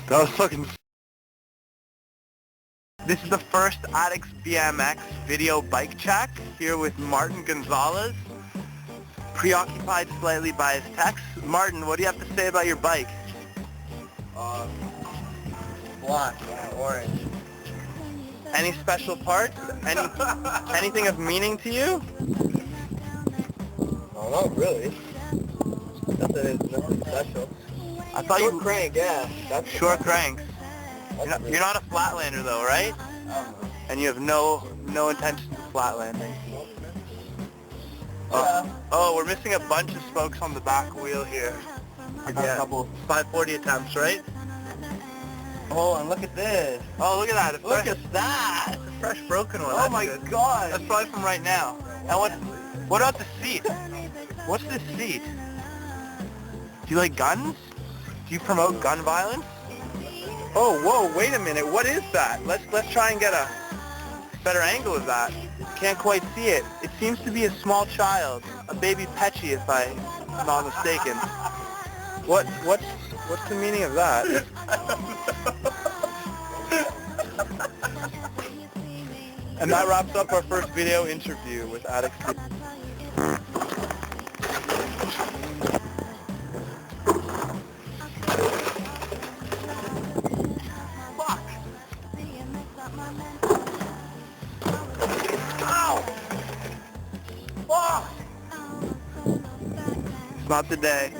That was fucking... This is the first adxbmx video bike check here with Martin Gonzalez. Preoccupied slightly by his text. Martin, what do you have to say about your bike? Black, orange. Any special parts? Anything of meaning to you? Oh, not really. Nothing special. I thought Short you... crank, yeah. That's Short cranks. You're not a flatlander though, right? And you have no intentions of flatlanding. Oh, we're missing a bunch of spokes on the back wheel here. I got a couple 540 attempts, right? Oh, and look at this. Oh, look at that. Look at that. It's a fresh broken one. Oh That's my good. god. That's probably from right now. And what about the seat? What's this seat? Do you like guns? Do you promote gun violence? Oh, whoa, wait a minute. What is that? Let's try and get a better angle of that. Can't quite see it. It seems to be a small child, a baby Pecci, if I'm not mistaken. What's the meaning of that? And that wraps up our first video interview with adxbmx. Fuck! Ow! Fuck! It's not the day.